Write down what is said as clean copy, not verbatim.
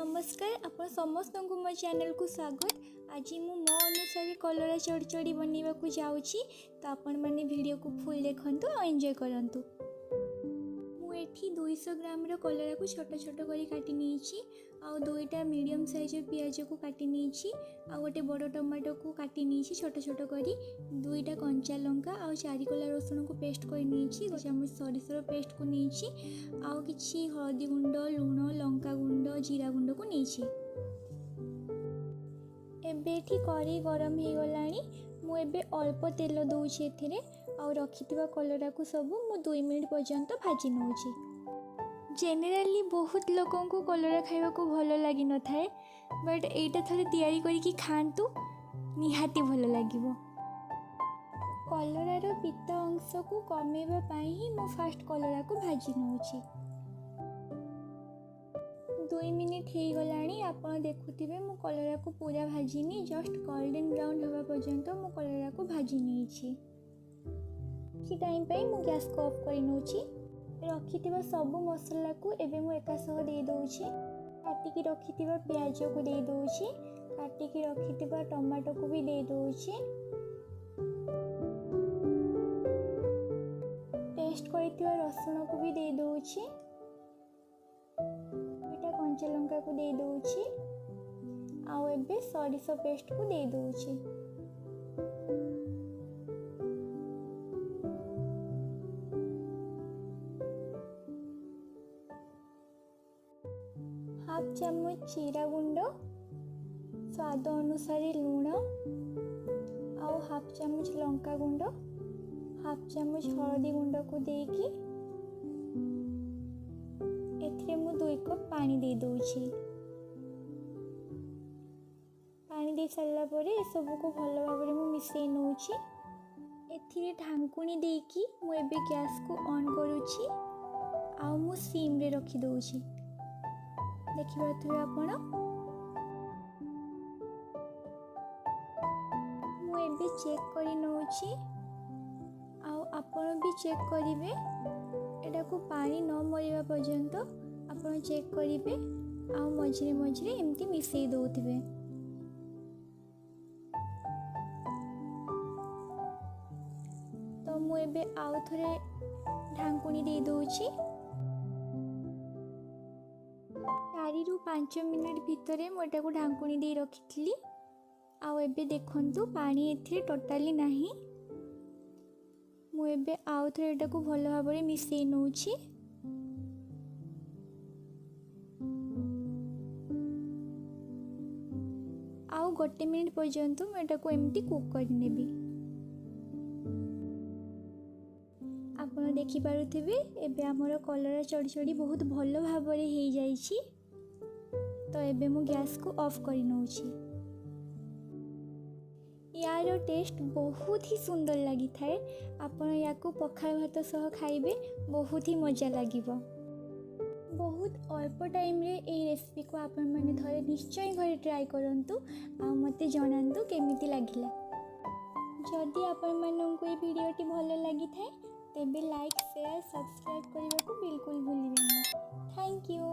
नमस्कार आपण समस्त को मो चैनल को स्वागत। आज मु मो अनुसार कलरा चढ़चढ़ी बनवा को जाऊँगी, तो आपण मैंने वीडियो को फुल देखंतु और एंजॉय करंतु। मुझे 200 ग्राम कलरा को छोट छोट कर काटी नहीं, आ दुईटा मीडियम साइज पियाज को काटी नहीं, आ गोटे बड़ टमाटो को काटी नहीं छोट छोट करी, दुईटा कंचा लंका आ 4 कोला रसुण को पेस्ट कर नहीं, 2 चामच सरिषर पेस्ट को नहीं, आ कि हलदी गुंड लुण लंका गुंड जीरा गुंड को नहीं। एबेठी करी गरम हो गलानी, मुझे अल्प तेल दूची एथिरे आ रखिथिबा कलरा को सब मु 2 मिनट पर्यंत भाजी नौची। जेनेराली बहुत लोगों को कलरा खाइबा को भल लगी न थाए, बट एटा थरे तैयारी करिकी खांतु निहाती भल लागिबो। कलरार पिता अंश को कमेबा पाई ही मु फास्ट कलरा को भाजी नौची। 2 मिनिट हो गलानी, आपण देखुथिबे मु कलरा को पूरा भाजीनी, जस्ट गोल्डन ब्राउन हवा पर्यंत मु कलरा को भाजी नेछि। कि टाइम पे मु गैस को ऑफ कर नौची। रखिथिबा सब मसला को एबे मु एका सह दे दोछि। काटिकी रखिथिबा प्याज को दे दोछि, काटिकी रखिथिबा टमाटो को भी दे दोछि, पेस्ट करिथिबा रसुण को भी दे दोछि, दुईटा कंचा लंका को दे दोछि, आ एबे सरिष पेस्ट को दे दोछि। हाफ चामच जीरा गुंड, स्वाद अनुसार लुण, आउ हाफ चम्मच लंका गुंड, हाफ चम्मच हलदी गुंड को देकी एथिरे मु 2 कप पानी दे दोछि। पानी दे सारा परे ए सब को भल भाबरे मु मिसई नौछि। एथिरे ढांकुणी देकी मु एबे गैस को ऑन करूछि, आउ मु सिम रे रखी दोछि। देखिए आपण मुझे चेक कर नौची, आपण भी चेक करिवे। एटा को पानी न मरिबा पर्यंत आपण चेक करिवे, आ मझिरे मझिरे एमती मिसई दउथिबे। तो मु एबे आउ थरे ढांकुणी दे दोछि। 4 ରୁ 5 मिनिट भितर मोटा को ढांकुणी दे रखी। आउ एबे देखंतु पानी एथिरे टोटाली नाही। मु एबे आउ थरे एटा को भल भाबरे मिसई नौछि। आउ 1 मिनिट पर्यंत मु एटा को एमती कुक कर नेबी। आपण देखि पारुथिबे एबे हमर कलरा चढ़चढ़ी बहुत भल भाबरे हे जाइछि। तो एबे मु गैस को ऑफ कर नौछि। यार टेस्ट बहुत ही सुंदर लगी थाए। आपण या को पखाल भात सह खाइबे बहुत ही मजा लागिबो। बहुत अल्प टाइम रे ए रेसिपी को आपण माने थरे निश्चय घरे ट्राई करंतु, आ मते जणांतु केमिति लागिला। जदि आपण माननकु ए वीडियोटी भल लगी थाए तेबे लाइक शेयर सब्सक्राइब करने को बिल्कुल भूलिबेनी। Thank you.